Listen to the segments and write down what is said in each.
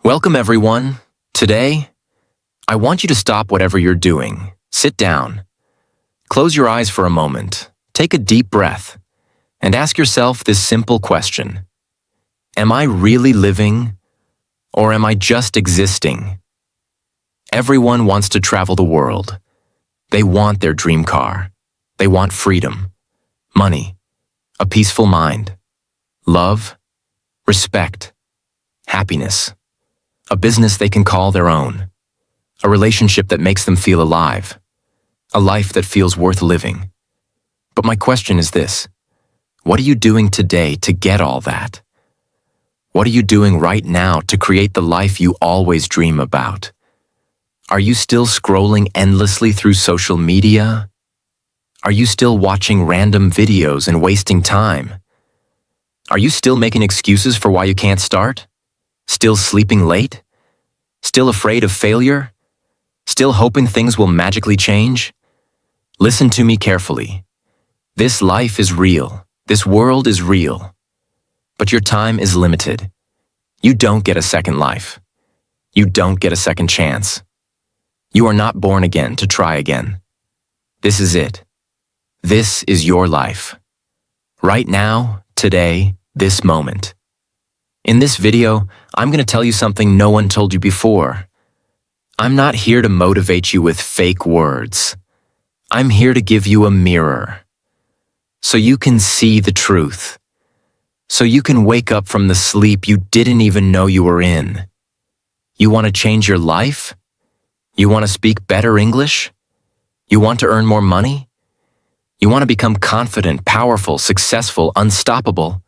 Welcome, everyone. Today, I want you to stop whatever you're doing. Sit down. Close your eyes for a moment. Take a deep breath and ask yourself this simple question. Am I really living, or am I just existing? Everyone wants to travel the world. They want their dream car. They want freedom, money, a peaceful mind, love, respect, happiness, a business they can call their own, a relationship that makes them feel alive, a life that feels worth living. But my question is this: what are you doing today to get all that? What are you doing right now to create the life you always dream about? Are you still scrolling endlessly through social media? Are you still watching random videos and wasting time? Are you still making excuses for why you can't start? Still sleeping late? Still afraid of failure? Still hoping things will magically change? Listen to me carefully. This life is real. This world is real. But your time is limited. You don't get a second life. You don't get a second chance. You are not born again to try again. This is it. This is your life. Right now, today, this moment. In this video, I'm going to tell you something no one told you before. I'm not here to motivate you with fake words. I'm here to give you a mirror, so you can see the truth, so you can wake up from the sleep you didn't even know you were in. You want to change your life? You want to speak better English? You want to earn more money? You want to become confident, powerful, successful, unstoppable?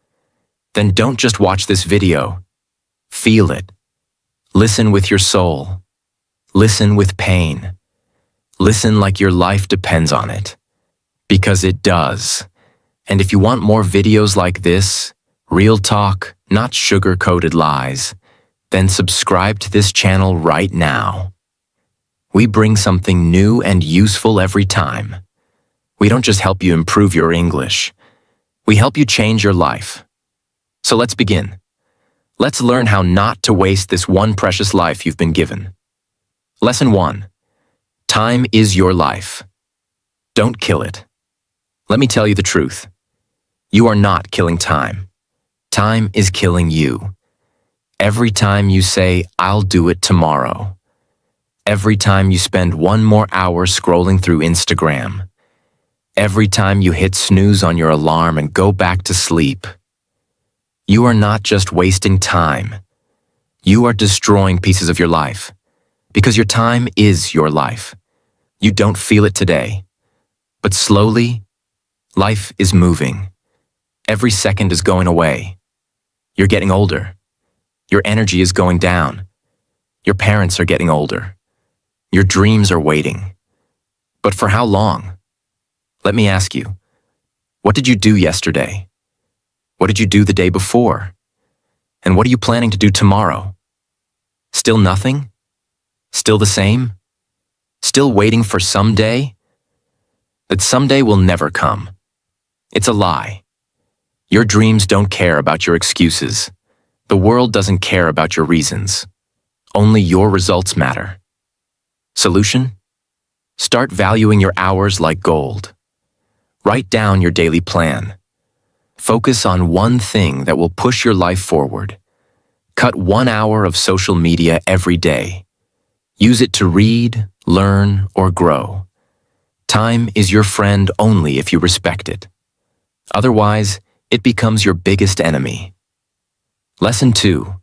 Then don't just watch this video. Feel it. Listen with your soul. Listen with pain. Listen like your life depends on it. Because it does. And if you want more videos like this, real talk, not sugar-coated lies, then subscribe to this channel right now. We bring something new and useful every time. We don't just help you improve your English. We help you change your life. So let's begin. Let's learn how not to waste this one precious life you've been given. Lesson 1. Time is your life. Don't kill it. Let me tell you the truth. You are not killing time. Time is killing you. Every time you say, "I'll do it tomorrow." Every time you spend one more hour scrolling through Instagram. Every time you hit snooze on your alarm and go back to sleep. You are not just wasting time. You are destroying pieces of your life. Because your time is your life. You don't feel it today. But slowly, life is moving. Every second is going away. You're getting older. Your energy is going down. Your parents are getting older. Your dreams are waiting. But for how long? Let me ask you, what did you do yesterday? What did you do the day before? And what are you planning to do tomorrow? Still nothing? Still the same? Still waiting for someday? That someday will never come. It's a lie. Your dreams don't care about your excuses. The world doesn't care about your reasons. Only your results matter. Solution? Start valuing your hours like gold. Write down your daily plan. Focus on one thing that will push your life forward. Cut 1 hour of social media every day. Use it to read, learn, or grow. Time is your friend only if you respect it. Otherwise, it becomes your biggest enemy. Lesson 2.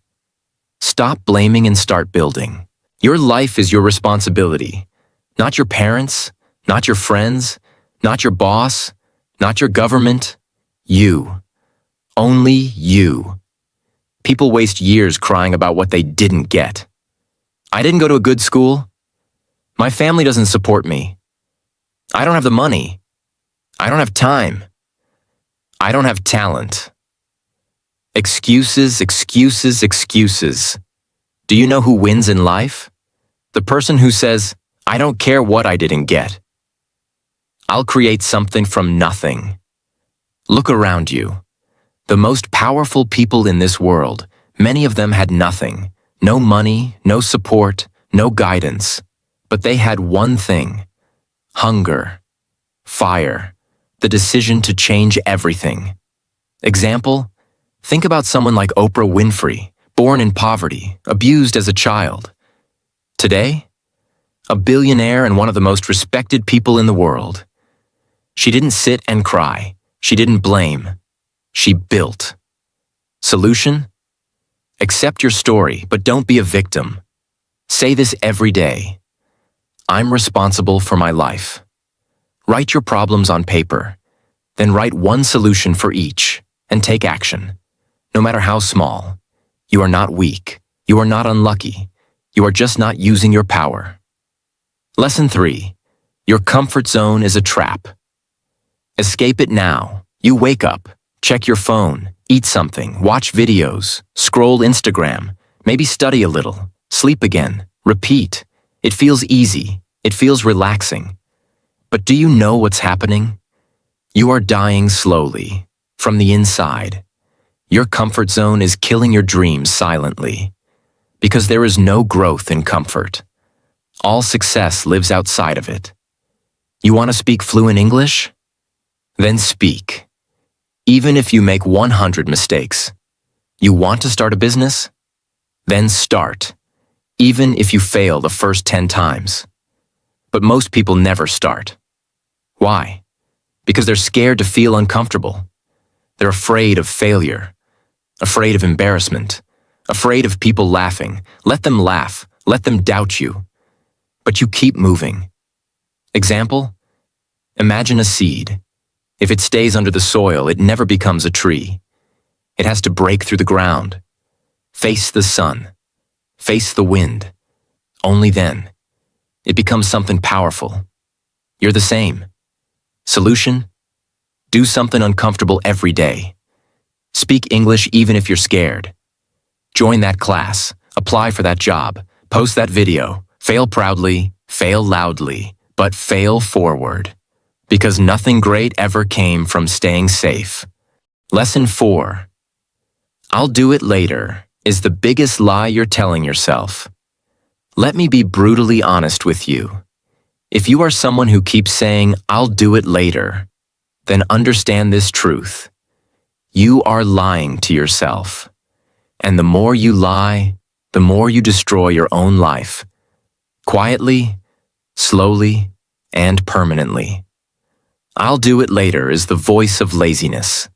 Stop blaming and start building. Your life is your responsibility. Not your parents, not your friends, not your boss, not your government. You. Only you. People waste years crying about what they didn't get. I didn't go to a good school. My family doesn't support me. I don't have the money. I don't have time. I don't have talent. Excuses, excuses, excuses. Do you know who wins in life? The person who says, "I don't care what I didn't get. I'll create something from nothing." Look around you. The most powerful people in this world, many of them had nothing, No money, no support, no guidance. But they had one thing: hunger, fire, the decision to change everything. Example: think about someone like Oprah Winfrey, born in poverty, abused as a child. Today, a billionaire and one of the most respected people in the world. She didn't sit and cry. She didn't blame. She built. Solution? Accept your story, but don't be a victim. Say this every day: I'm responsible for my life. Write your problems on paper, then write one solution for each, and take action. No matter how small, you are not weak, you are not unlucky, you are just not using your power. Lesson 3. Your comfort zone is a trap. Escape it now. You wake up, check your phone, eat something, watch videos, scroll Instagram, maybe study a little, sleep again, repeat. It feels easy, it feels relaxing. But do you know what's happening? You are dying slowly, from the inside. Your comfort zone is killing your dreams silently, because there is no growth in comfort. All success lives outside of it. You want to speak fluent English? Then speak. Even if you make 100 mistakes. You want to start a business? Then start. Even if you fail the first 10 times. But most people never start. Why? Because they're scared to feel uncomfortable. They're afraid of failure, afraid of embarrassment, afraid of people laughing. Let them laugh, let them doubt you. But you keep moving. Example? Imagine a seed. If it stays under the soil, it never becomes a tree. It has to break through the ground, face the sun, face the wind. Only then, it becomes something powerful. You're the same. Solution? Do something uncomfortable every day. Speak English even if you're scared. Join that class, apply for that job, post that video, fail proudly, fail loudly, but fail forward. Because nothing great ever came from staying safe. Lesson 4. I'll do it later is the biggest lie you're telling yourself. Let me be brutally honest with you. If you are someone who keeps saying, I'll do it later, then understand this truth. You are lying to yourself. And the more you lie, the more you destroy your own life. Quietly, slowly, and permanently. I'll do it later is the voice of laziness.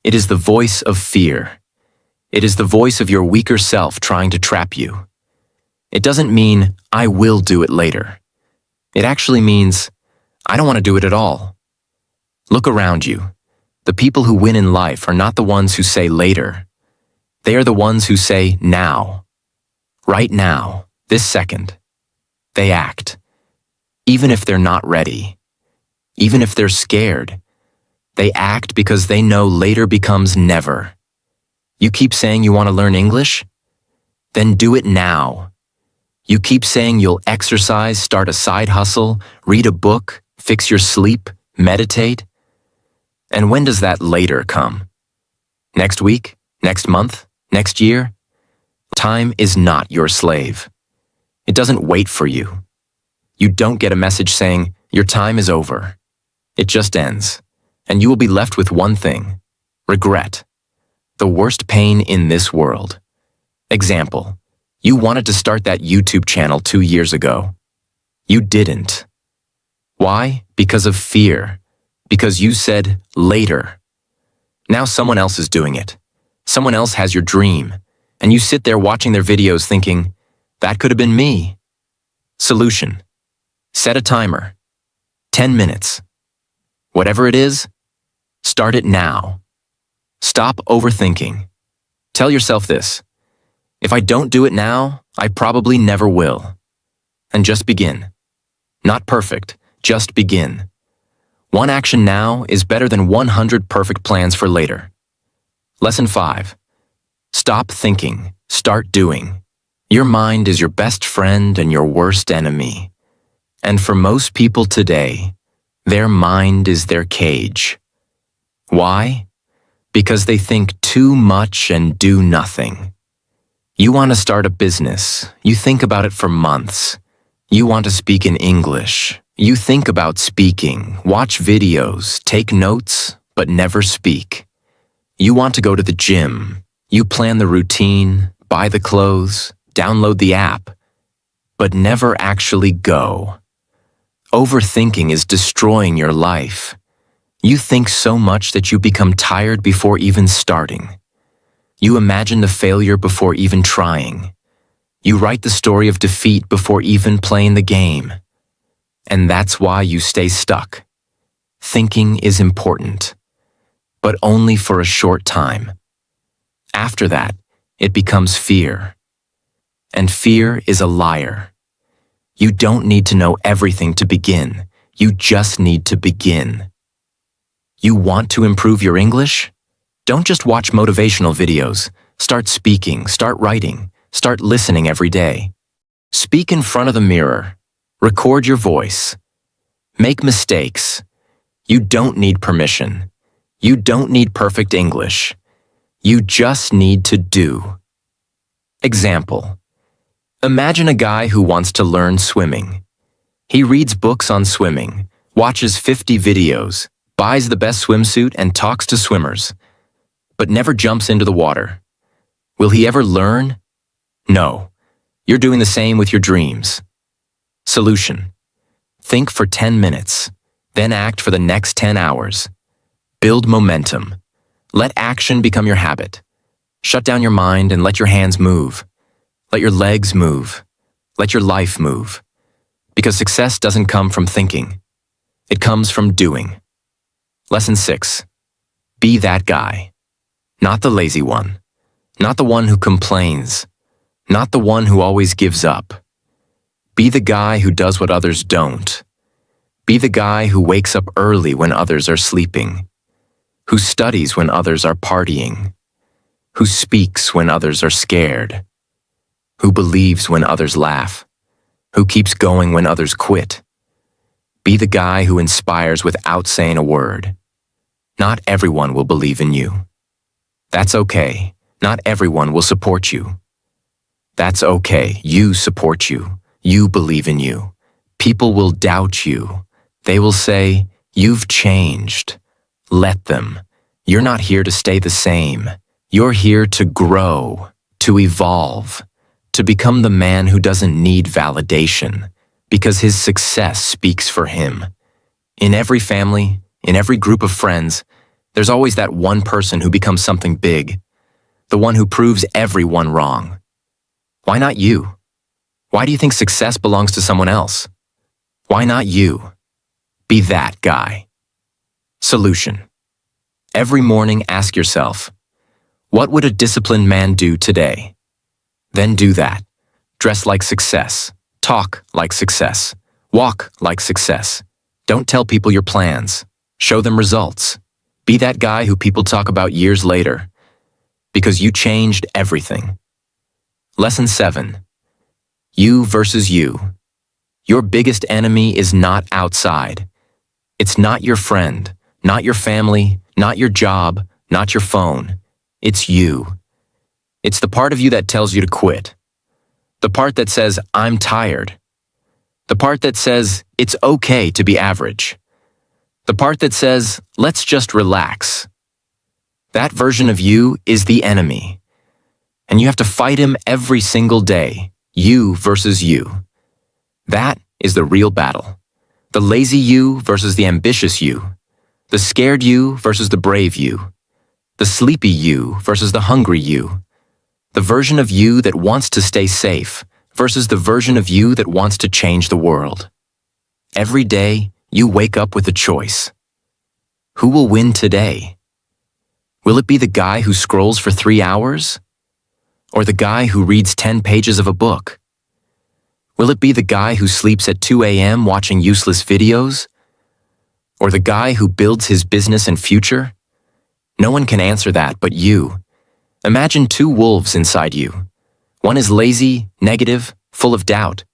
It is the voice of fear. It is the voice of your weaker self trying to trap you. It doesn't mean, I will do it later. It actually means, I don't want to do it at all. Look around you. The people who win in life are not the ones who say later. They are the ones who say now. Right now, this second. They act. Even if they're not ready. Even if they're scared. They act because they know later becomes never. You keep saying you want to learn English? Then do it now. You keep saying you'll exercise, start a side hustle, read a book, fix your sleep, meditate. And when does that later come? Next week? Next month? Next year? Time is not your slave. It doesn't wait for you. You don't get a message saying, your time is over. It just ends, and you will be left with one thing: regret. The worst pain in this world. Example: you wanted to start that YouTube channel 2 years ago. You didn't. Why? Because of fear. Because you said later. Now someone else is doing it. Someone else has your dream, and you sit there watching their videos thinking, that could have been me. Solution: set a timer. 10 minutes. Whatever it is, start it now. Stop overthinking. Tell yourself this: if I don't do it now, I probably never will. And just begin. Not perfect, just begin. One action now is better than 100 perfect plans for later. Lesson 5. Stop thinking, start doing. Your mind is your best friend and your worst enemy. And for most people today, their mind is their cage. Why? Because they think too much and do nothing. You want to start a business. You think about it for months. You want to speak in English. You think about speaking, watch videos, take notes, but never speak. You want to go to the gym. You plan the routine, buy the clothes, download the app, but never actually go. Overthinking is destroying your life. You think so much that you become tired before even starting. You imagine the failure before even trying. You write the story of defeat before even playing the game. And that's why you stay stuck. Thinking is important, but only for a short time. After that, it becomes fear. And fear is a liar. You don't need to know everything to begin. You just need to begin. You want to improve your English? Don't just watch motivational videos. Start speaking, start writing, start listening every day. Speak in front of the mirror. Record your voice. Make mistakes. You don't need permission. You don't need perfect English. You just need to do. Example. Imagine a guy who wants to learn swimming. He reads books on swimming, watches 50 videos, buys the best swimsuit and talks to swimmers, but never jumps into the water. Will he ever learn? No. You're doing the same with your dreams. Solution. Think for 10 minutes, then act for the next 10 hours. Build momentum. Let action become your habit. Shut down your mind and let your hands move. Let your legs move. Let your life move. Because success doesn't come from thinking. It comes from doing. Lesson 6. Be that guy. Not the lazy one. Not the one who complains. Not the one who always gives up. Be the guy who does what others don't. Be the guy who wakes up early when others are sleeping. Who studies when others are partying. Who speaks when others are scared. Who believes when others laugh. Who keeps going when others quit. Be the guy who inspires without saying a word. Not everyone will believe in you. That's okay. Not everyone will support you. That's okay. You support you. You believe in you. People will doubt you. They will say, "You've changed." Let them. You're not here to stay the same. You're here to grow, to evolve, to become the man who doesn't need validation, because his success speaks for him. In every family, in every group of friends, there's always that one person who becomes something big, the one who proves everyone wrong. Why not you? Why do you think success belongs to someone else? Why not you? Be that guy. Solution. Every morning ask yourself, what would a disciplined man do today? Then do that. Dress like success. Talk like success. Walk like success. Don't tell people your plans. Show them results. Be that guy who people talk about years later, because you changed everything. Lesson 7. You versus you. Your biggest enemy is not outside. It's not your friend, not your family, not your job, not your phone. It's you. It's the part of you that tells you to quit. The part that says, "I'm tired." The part that says, "It's okay to be average." The part that says, "Let's just relax." That version of you is the enemy. And you have to fight him every single day. You versus you. That is the real battle. The lazy you versus the ambitious you. The scared you versus the brave you. The sleepy you versus the hungry you. The version of you that wants to stay safe versus the version of you that wants to change the world. Every day, you wake up with a choice. Who will win today? Will it be the guy who scrolls for 3 hours? Or the guy who reads 10 pages of a book? Will it be the guy who sleeps at 2 a.m. watching useless videos? Or the guy who builds his business and future? No one can answer that but you. Imagine 2 wolves inside you. One is lazy, negative, full of doubt.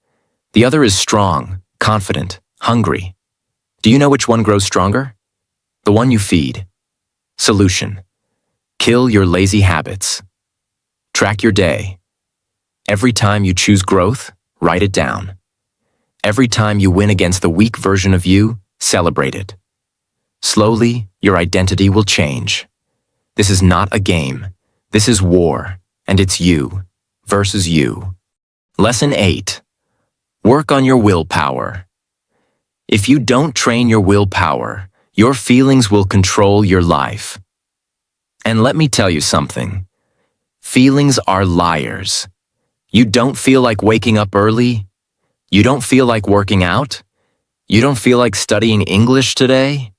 The other is strong, confident, hungry. Do you know which one grows stronger? The one you feed. Solution. Kill your lazy habits. Track your day. Every time you choose growth, write it down. Every time you win against the weak version of you, celebrate it. Slowly, your identity will change. This is not a game. This is war, and it's you versus you. Lesson 8. Work on your willpower. If you don't train your willpower, your feelings will control your life. And let me tell you something. Feelings are liars. You don't feel like waking up early? You don't feel like working out? You don't feel like studying English today?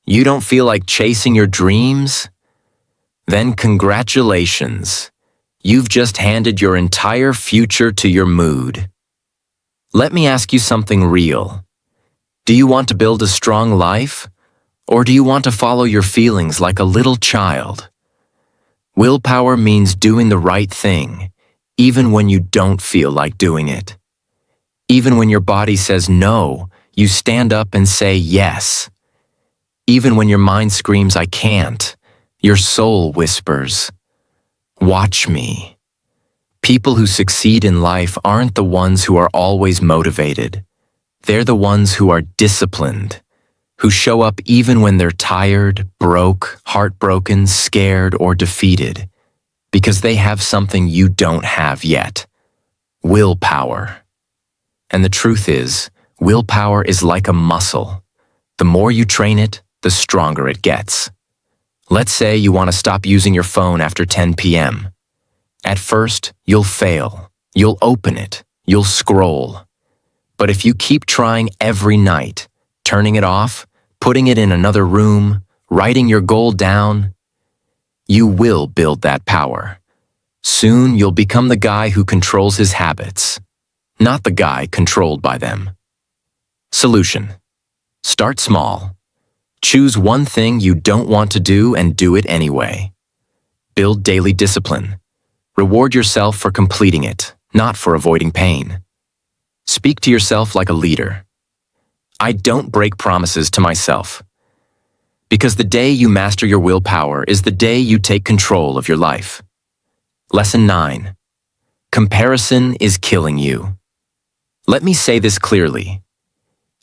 You don't feel like chasing your dreams? Then congratulations. You've just handed your entire future to your mood. Let me ask you something real. Do you want to build a strong life? Or do you want to follow your feelings like a little child? Willpower means doing the right thing, even when you don't feel like doing it. Even when your body says no, you stand up and say yes. Even when your mind screams, I can't, your soul whispers, watch me. People who succeed in life aren't the ones who are always motivated. They're the ones who are disciplined, who show up even when they're tired, broke, heartbroken, scared, or defeated, because they have something you don't have yet: willpower. And the truth is, willpower is like a muscle. The more you train it, the stronger it gets. Let's say you want to stop using your phone after 10 p.m. At first, you'll fail. You'll open it. You'll scroll. But if you keep trying every night, turning it off, putting it in another room, writing your goal down, you will build that power. Soon you'll become the guy who controls his habits, not the guy controlled by them. Solution: start small. Choose one thing you don't want to do and do it anyway. Build daily discipline. Reward yourself for completing it, not for avoiding pain. Speak to yourself like a leader. I don't break promises to myself. Because the day you master your willpower is the day you take control of your life. Lesson 9. Comparison is killing you. Let me say this clearly.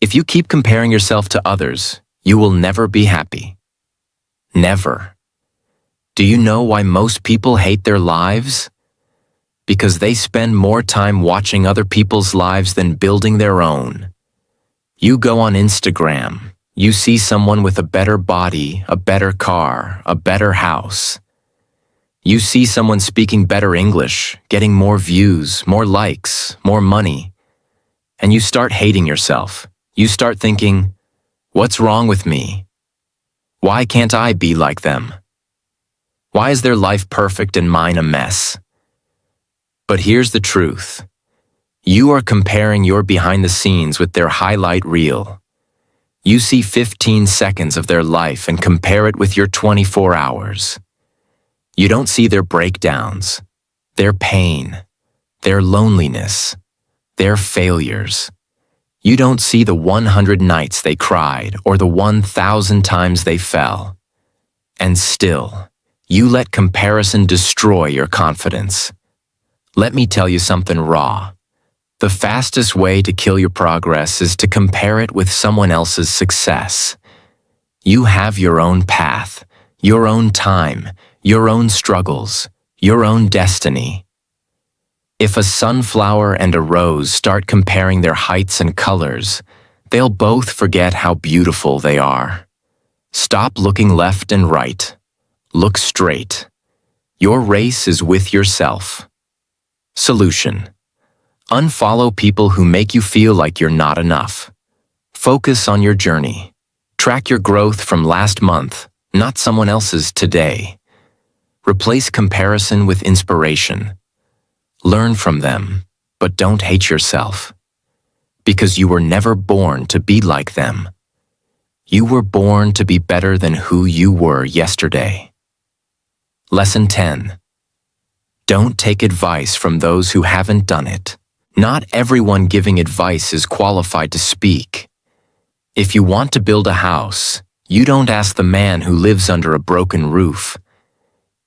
If you keep comparing yourself to others, you will never be happy. Never. Do you know why most people hate their lives? Because they spend more time watching other people's lives than building their own. You go on Instagram, you see someone with a better body, a better car, a better house. You see someone speaking better English, getting more views, more likes, more money. And you start hating yourself. You start thinking, what's wrong with me? Why can't I be like them? Why is their life perfect and mine a mess? But here's the truth. You are comparing your behind the scenes with their highlight reel. You see 15 seconds of their life and compare it with your 24 hours. You don't see their breakdowns, their pain, their loneliness, their failures. You don't see the 100 nights they cried or the 1,000 times they fell. And still, you let comparison destroy your confidence. Let me tell you something raw. The fastest way to kill your progress is to compare it with someone else's success. You have your own path, your own time, your own struggles, your own destiny. If a sunflower and a rose start comparing their heights and colors, they'll both forget how beautiful they are. Stop looking left and right. Look straight. Your race is with yourself. Solution: unfollow people who make you feel like you're not enough. Focus on your journey. Track your growth from last month, not someone else's today. Replace comparison with inspiration. Learn from them, but don't hate yourself. Because you were never born to be like them. You were born to be better than who you were yesterday. Lesson 10. Don't take advice from those who haven't done it. Not everyone giving advice is qualified to speak. If you want to build a house, you don't ask the man who lives under a broken roof.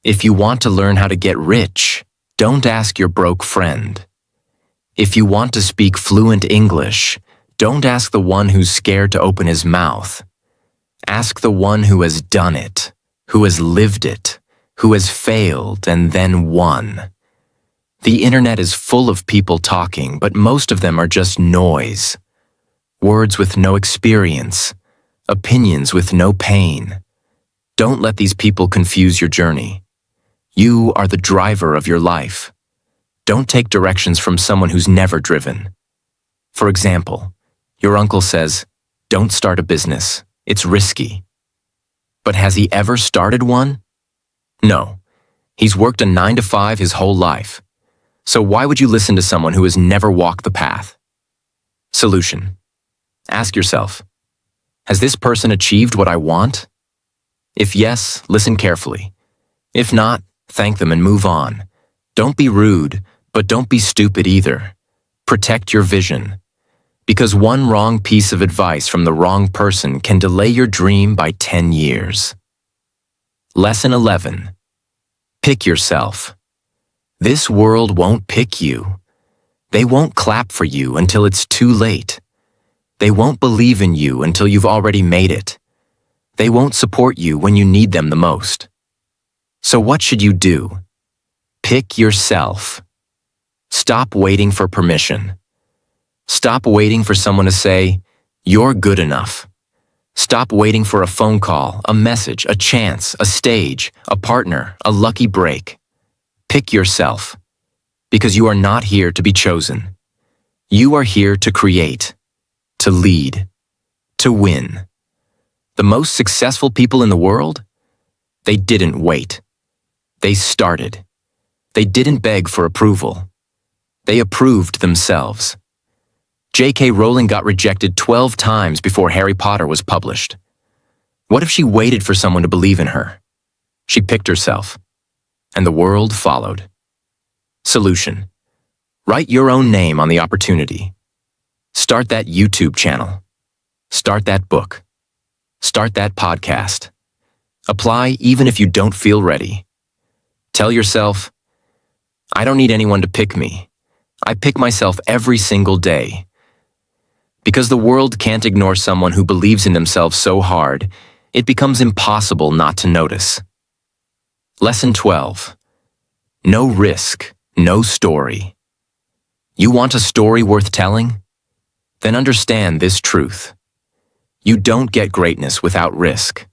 If you want to learn how to get rich, don't ask your broke friend. If you want to speak fluent English, don't ask the one who's scared to open his mouth. Ask the one who has done it, who has lived it, who has failed and then won. The internet is full of people talking, but most of them are just noise. Words with no experience, opinions with no pain. Don't let these people confuse your journey. You are the driver of your life. Don't take directions from someone who's never driven. For example, your uncle says, "Don't start a business. It's risky." But has he ever started one? No. He's worked a 9-to-5 his whole life. So why would you listen to someone who has never walked the path? Solution. Ask yourself, has this person achieved what I want? If yes, listen carefully. If not, thank them and move on. Don't be rude, but don't be stupid either. Protect your vision. Because one wrong piece of advice from the wrong person can delay your dream by 10 years. Lesson 11. Pick yourself. This world won't pick you. They won't clap for you until it's too late. They won't believe in you until you've already made it. They won't support you when you need them the most. So what should you do? Pick yourself. Stop waiting for permission. Stop waiting for someone to say, "You're good enough." Stop waiting for a phone call, a message, a chance, a stage, a partner, a lucky break. Pick yourself, because you are not here to be chosen. You are here to create, to lead, to win. The most successful people in the world? They didn't wait. They started. They didn't beg for approval. They approved themselves. J.K. Rowling got rejected 12 times before Harry Potter was published. What if she waited for someone to believe in her? She picked herself, and the world followed. Solution. Write your own name on the opportunity. Start that YouTube channel. Start that book. Start that podcast. Apply even if you don't feel ready. Tell yourself, I don't need anyone to pick me. I pick myself every single day. Because the world can't ignore someone who believes in themselves so hard, it becomes impossible not to notice. Lesson 12. No risk, no story. You want a story worth telling? Then understand this truth. You don't get greatness without risk.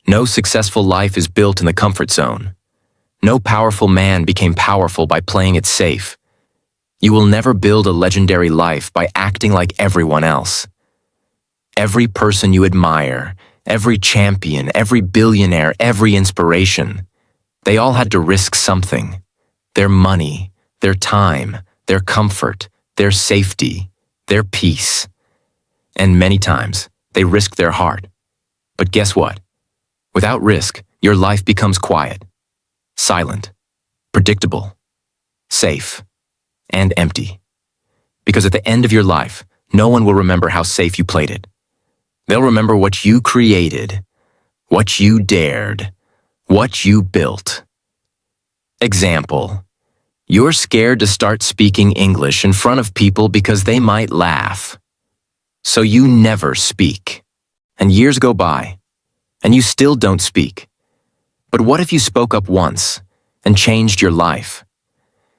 No successful life is built in the comfort zone. No powerful man became powerful by playing it safe. You will never build a legendary life by acting like everyone else. Every person you admire, every champion, every billionaire, every inspiration, they all had to risk something. Their money, their time, their comfort, their safety, their peace. And many times, they risked their heart. But guess what? Without risk, your life becomes quiet, silent, predictable, safe, and empty. Because at the end of your life, no one will remember how safe you played it. They'll remember what you created, what you dared, what you built. Example. You're scared to start speaking English in front of people because they might laugh. So you never speak. And years go by, and you still don't speak. But what if you spoke up once and changed your life?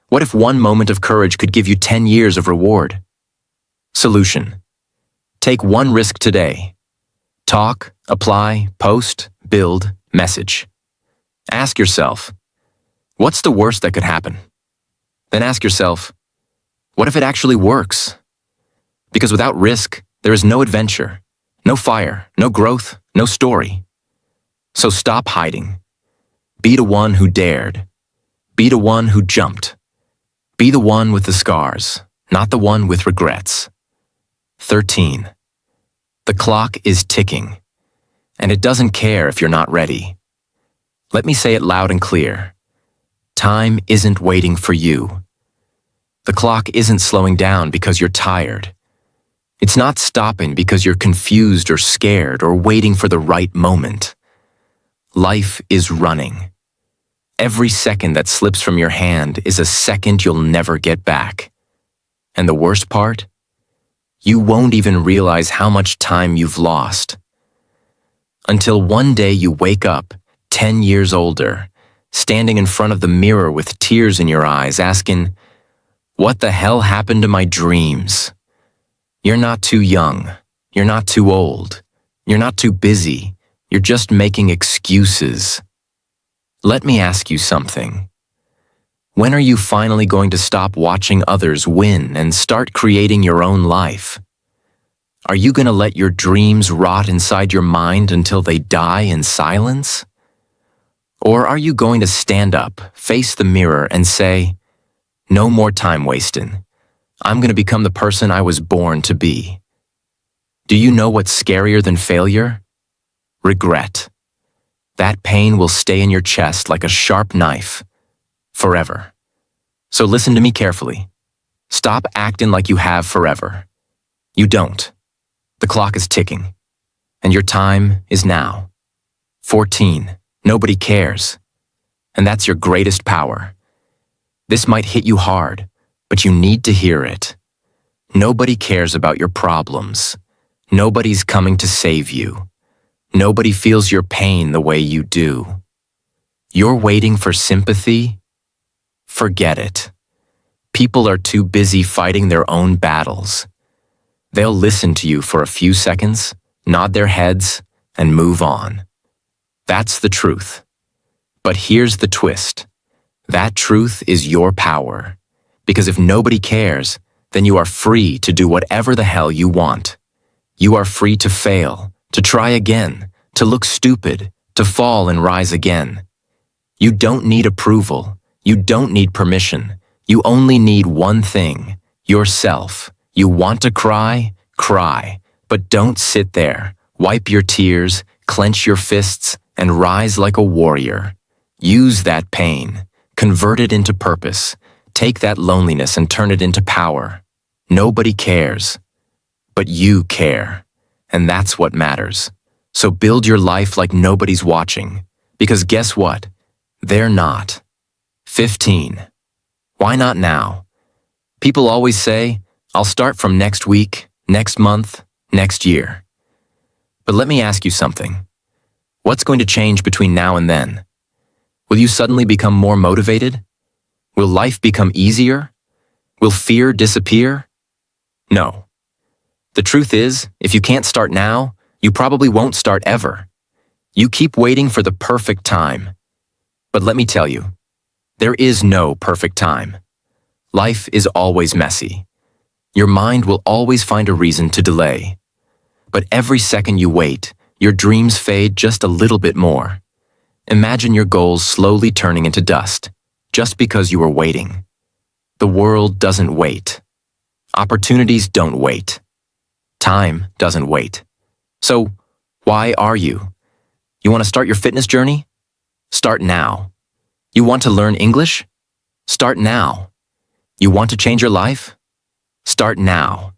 What if one moment of courage could give you 10 years of reward? Solution. Take one risk today. Talk, apply, post, build, message. Ask yourself, what's the worst that could happen? Then ask yourself, what if it actually works? Because without risk, there is no adventure, no fire, no growth, no story. So stop hiding. Be the one who dared. Be the one who jumped. Be the one with the scars, not the one with regrets. 13. The clock is ticking, and it doesn't care if you're not ready. Let me say it loud and clear. Time isn't waiting for you. The clock isn't slowing down because you're tired. It's not stopping because you're confused or scared or waiting for the right moment. Life is running. Every second that slips from your hand is a second you'll never get back. And the worst part? You won't even realize how much time you've lost. Until one day you wake up, 10 years older, standing in front of the mirror with tears in your eyes, asking, "What the hell happened to my dreams?" You're not too young. You're not too old. You're not too busy. You're just making excuses. Let me ask you something. When are you finally going to stop watching others win and start creating your own life? Are you going to let your dreams rot inside your mind until they die in silence? Or are you going to stand up, face the mirror, and say, "No more time wasting. I'm going to become the person I was born to be"? Do you know what's scarier than failure? Regret. That pain will stay in your chest like a sharp knife, forever. So listen to me carefully. Stop acting like you have forever. You don't. The clock is ticking, and your time is now. 14. Nobody cares. And that's your greatest power. This might hit you hard, but you need to hear it. Nobody cares about your problems. Nobody's coming to save you. Nobody feels your pain the way you do. You're waiting for sympathy? Forget it. People are too busy fighting their own battles. They'll listen to you for a few seconds, nod their heads, and move on. That's the truth. But here's the twist. That truth is your power. Because if nobody cares, then you are free to do whatever the hell you want. You are free to fail, to try again, to look stupid, to fall and rise again. You don't need approval. You don't need permission. You only need one thing, yourself. You want to cry? Cry. But don't sit there. Wipe your tears, clench your fists, and rise like a warrior. Use that pain. Convert it into purpose. Take that loneliness and turn it into power. Nobody cares. But you care. And that's what matters. So build your life like nobody's watching. Because guess what? They're not. 15. Why not now? People always say, "I'll start from next week, next month, next year." But let me ask you something. What's going to change between now and then? Will you suddenly become more motivated? Will life become easier? Will fear disappear? No. The truth is, if you can't start now, you probably won't start ever. You keep waiting for the perfect time. But let me tell you, there is no perfect time. Life is always messy. Your mind will always find a reason to delay. But every second you wait, your dreams fade just a little bit more. Imagine your goals slowly turning into dust, just because you were waiting. The world doesn't wait. Opportunities don't wait. Time doesn't wait. So, why are you? You want to start your fitness journey? Start now. You want to learn English? Start now. You want to change your life? Start now.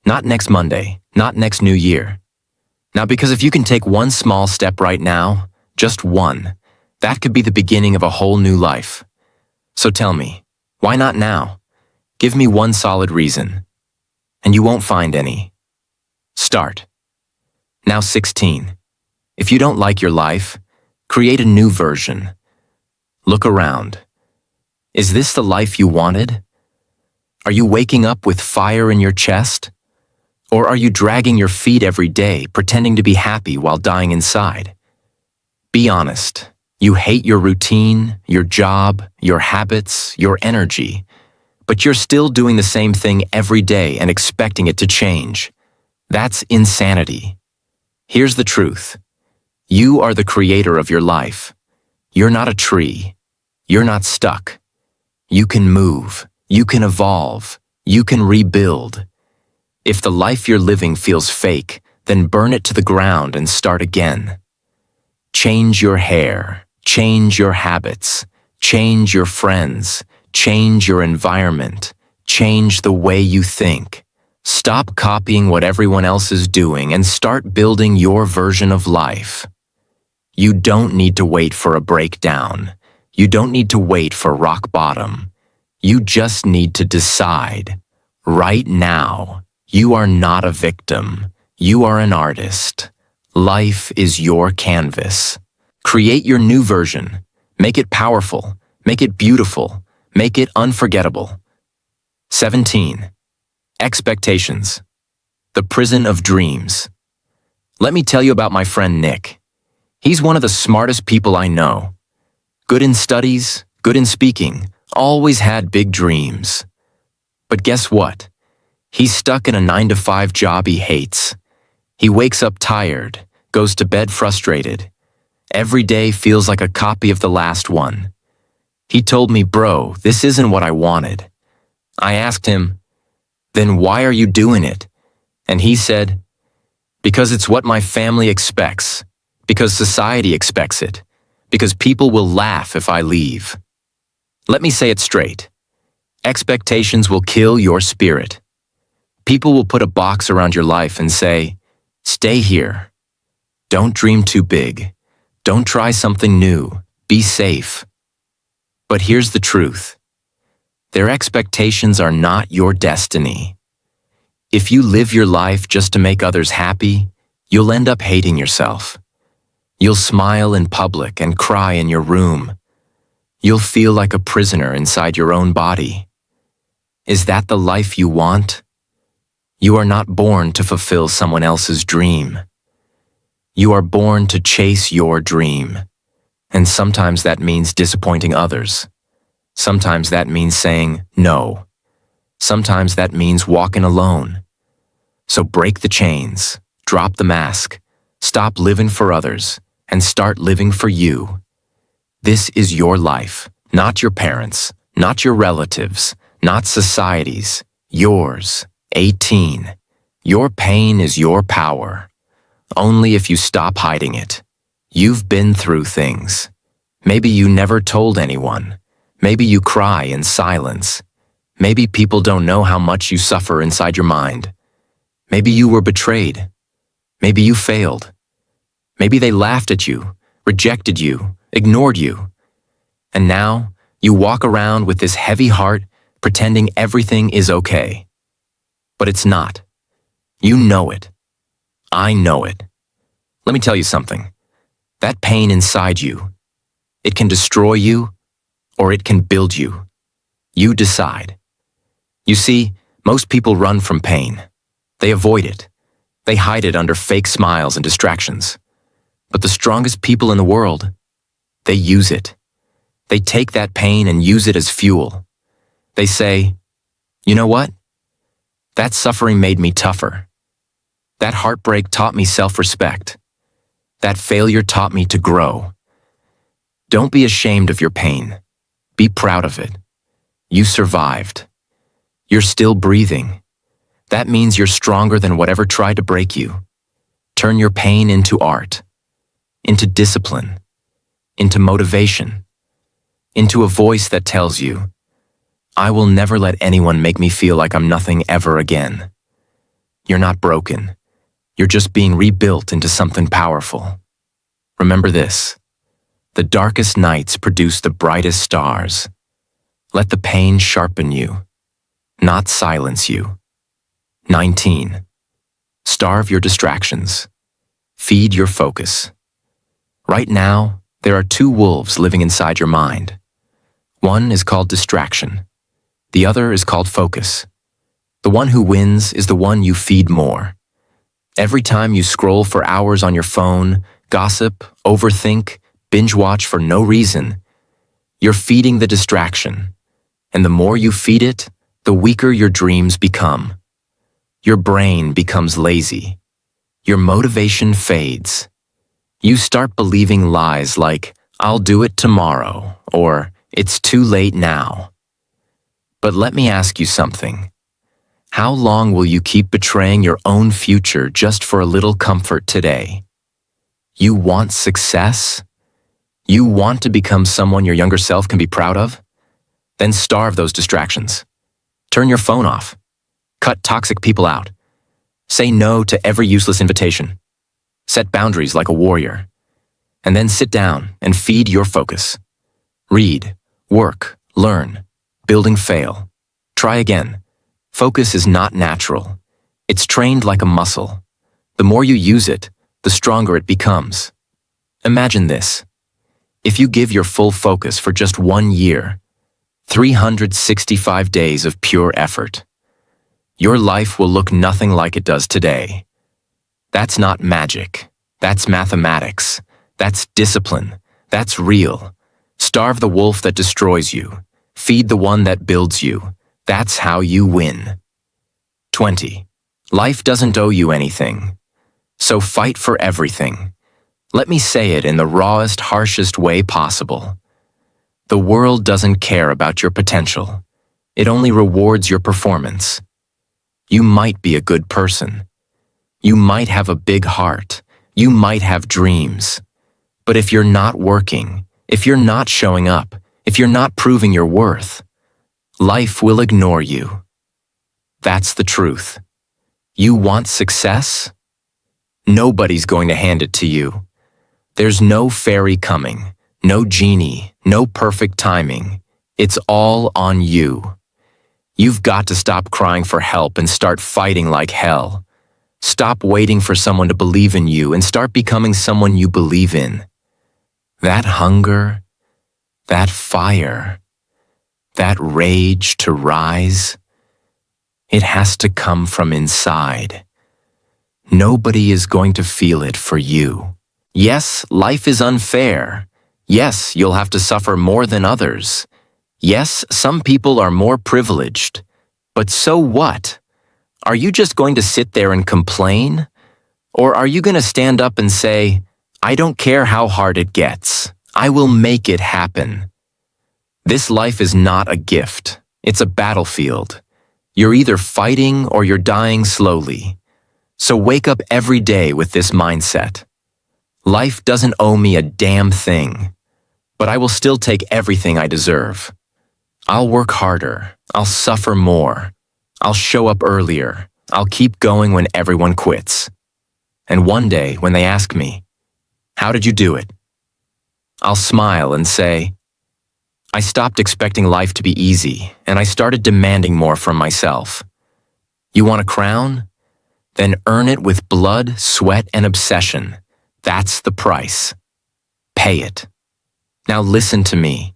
Not next Monday, not next New Year. Now, because if you can take one small step right now, just one, that could be the beginning of a whole new life. So tell me, why not now? Give me one solid reason. And you won't find any. Start. Now 16. If you don't like your life, create a new version. Look around. Is this the life you wanted? Are you waking up with fire in your chest? Or are you dragging your feet every day, pretending to be happy while dying inside? Be honest. You hate your routine, your job, your habits, your energy, but you're still doing the same thing every day and expecting it to change. That's insanity. Here's the truth. You are the creator of your life. You're not a tree. You're not stuck. You can move. You can evolve. You can rebuild. If the life you're living feels fake, then burn it to the ground and start again. Change your hair. Change your habits. Change your friends. Change your environment. Change the way you think. Stop copying what everyone else is doing and start building your version of life. You don't need to wait for a breakdown. You don't need to wait for rock bottom. You just need to decide. Right now, you are not a victim. You are an artist. Life is your canvas. Create your new version. Make it powerful. Make it beautiful. Make it unforgettable. 17. Expectations. The prison of dreams. Let me tell you about my friend Nick. He's one of the smartest people I know. Good in studies, good in speaking, always had big dreams. But guess what? He's stuck in a 9-to-5 job he hates. He wakes up tired, goes to bed frustrated. Every day feels like a copy of the last one. He told me, "Bro, this isn't what I wanted." I asked him, "Then why are you doing it?" And he said, "Because it's what my family expects, because society expects it, because people will laugh if I leave." Let me say it straight. Expectations will kill your spirit. People will put a box around your life and say, "Stay here. Don't dream too big. Don't try something new. Be safe." But here's the truth. Their expectations are not your destiny. If you live your life just to make others happy, you'll end up hating yourself. You'll smile in public and cry in your room. You'll feel like a prisoner inside your own body. Is that the life you want? You are not born to fulfill someone else's dream. You are born to chase your dream. And sometimes that means disappointing others. Sometimes that means saying no. Sometimes that means walking alone. So break the chains, drop the mask, stop living for others, and start living for you. This is your life, not your parents', not your relatives', not society's, yours. 18. Your pain is your power. Only if you stop hiding it. You've been through things. Maybe you never told anyone. Maybe you cry in silence. Maybe people don't know how much you suffer inside your mind. Maybe you were betrayed. Maybe you failed. Maybe they laughed at you, rejected you, ignored you. And now you walk around with this heavy heart, pretending everything is okay. But it's not. You know it. I know it. Let me tell you something. That pain inside you, it can destroy you or it can build you. You decide. You see, most people run from pain. They avoid it. They hide it under fake smiles and distractions. But the strongest people in the world, they use it. They take that pain and use it as fuel. They say, "You know what? That suffering made me tougher. That heartbreak taught me self-respect. That failure taught me to grow." Don't be ashamed of your pain. Be proud of it. You survived. You're still breathing. That means you're stronger than whatever tried to break you. Turn your pain into art, into discipline, into motivation, into a voice that tells you, "I will never let anyone make me feel like I'm nothing ever again." You're not broken. You're just being rebuilt into something powerful. Remember this. The darkest nights produce the brightest stars. Let the pain sharpen you, not silence you. 19. Starve your distractions. Feed your focus. Right now, there are two wolves living inside your mind. One is called distraction. The other is called focus. The one who wins is the one you feed more. Every time you scroll for hours on your phone, gossip, overthink, binge watch for no reason, you're feeding the distraction. And the more you feed it, the weaker your dreams become. Your brain becomes lazy. Your motivation fades. You start believing lies like, "I'll do it tomorrow," or "It's too late now." But let me ask you something. How long will you keep betraying your own future just for a little comfort today? You want success? You want to become someone your younger self can be proud of? Then starve those distractions. Turn your phone off. Cut toxic people out. Say no to every useless invitation. Set boundaries like a warrior. And then sit down and feed your focus. Read, work, learn, building fail. Try again. Focus is not natural. It's trained like a muscle. The more you use it, the stronger it becomes. Imagine this. If you give your full focus for just 1 year, 365 days of pure effort, your life will look nothing like it does today. That's not magic. That's mathematics. That's discipline. That's real. Starve the wolf that destroys you. Feed the one that builds you. That's how you win. 20. Life doesn't owe you anything. So fight for everything. Let me say it in the rawest, harshest way possible. The world doesn't care about your potential. It only rewards your performance. You might be a good person. You might have a big heart. You might have dreams. But if you're not working, if you're not showing up, if you're not proving your worth, life will ignore you. That's the truth. You want success? Nobody's going to hand it to you. There's no fairy coming, no genie, no perfect timing. It's all on you. You've got to stop crying for help and start fighting like hell. Stop waiting for someone to believe in you and start becoming someone you believe in. That hunger, that fire, that rage to rise, it has to come from inside. Nobody is going to feel it for you. Yes, life is unfair. Yes, you'll have to suffer more than others. Yes, some people are more privileged. But so what? Are you just going to sit there and complain? Or are you going to stand up and say, I don't care how hard it gets. I will make it happen. This life is not a gift. It's a battlefield. You're either fighting or you're dying slowly. So wake up every day with this mindset. Life doesn't owe me a damn thing, but I will still take everything I deserve. I'll work harder. I'll suffer more. I'll show up earlier. I'll keep going when everyone quits. And one day, when they ask me, how did you do it? I'll smile and say, I stopped expecting life to be easy, and I started demanding more from myself. You want a crown? Then earn it with blood, sweat, and obsession. That's the price. Pay it. Now listen to me.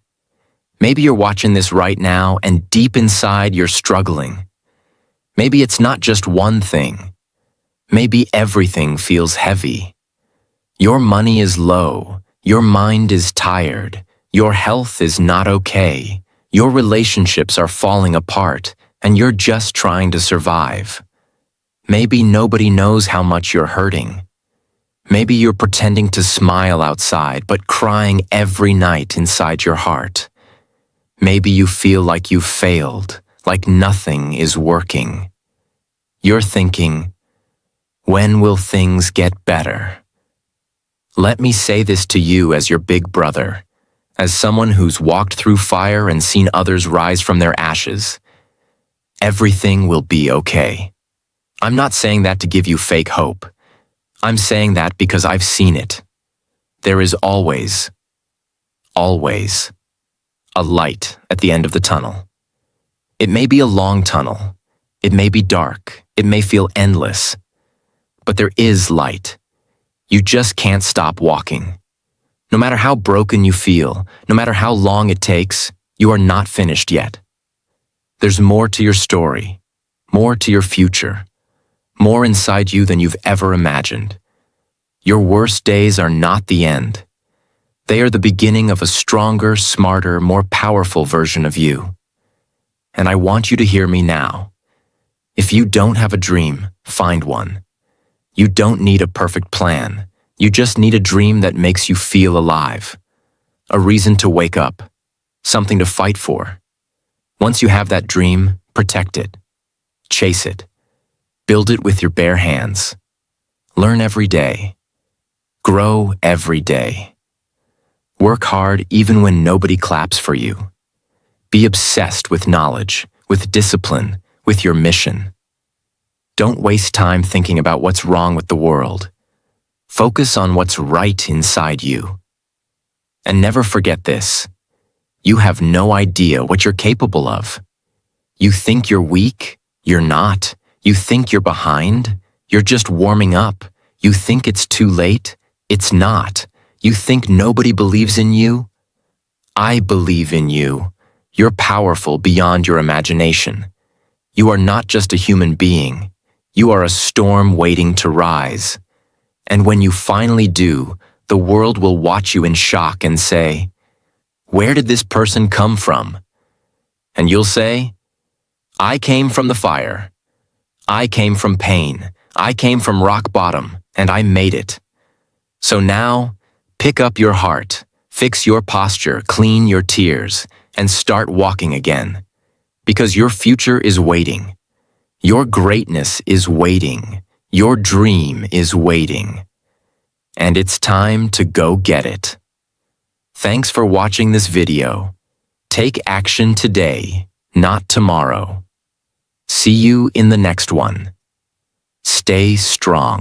Maybe you're watching this right now, and deep inside you're struggling. Maybe it's not just one thing. Maybe everything feels heavy. Your money is low. Your mind is tired. Your health is not okay. Your relationships are falling apart, and you're just trying to survive. Maybe nobody knows how much you're hurting. Maybe you're pretending to smile outside, but crying every night inside your heart. Maybe you feel like you've failed, like nothing is working. You're thinking, when will things get better? Let me say this to you as your big brother, as someone who's walked through fire and seen others rise from their ashes. Everything will be okay. I'm not saying that to give you fake hope. I'm saying that because I've seen it. There is always a light at the end of the tunnel. It may be a long tunnel. It may be dark. It may feel endless. But there is light. You just can't stop walking. No matter how broken you feel, no matter how long it takes, you are not finished yet. There's more to your story, more to your future, more inside you than you've ever imagined. Your worst days are not the end. They are the beginning of a stronger, smarter, more powerful version of you. And I want you to hear me now. If you don't have a dream, find one. You don't need a perfect plan. You just need a dream that makes you feel alive. A reason to wake up. Something to fight for. Once you have that dream, protect it. Chase it. Build it with your bare hands. Learn every day. Grow every day. Work hard even when nobody claps for you. Be obsessed with knowledge, with discipline, with your mission. Don't waste time thinking about what's wrong with the world. Focus on what's right inside you. And never forget this. You have no idea what you're capable of. You think you're weak? You're not. You think you're behind? You're just warming up. You think it's too late? It's not. You think nobody believes in you? I believe in you. You're powerful beyond your imagination. You are not just a human being. You are a storm waiting to rise. And when you finally do, the world will watch you in shock and say, "Where did this person come from?" And you'll say, "I came from the fire. I came from pain. I came from rock bottom, and I made it." So now, pick up your heart, fix your posture, clean your tears, and start walking again. Because your future is waiting. Your greatness is waiting. Your dream is waiting. And it's time to go get it. Thanks for watching this video. Take action today, not tomorrow. See you in the next one. Stay strong.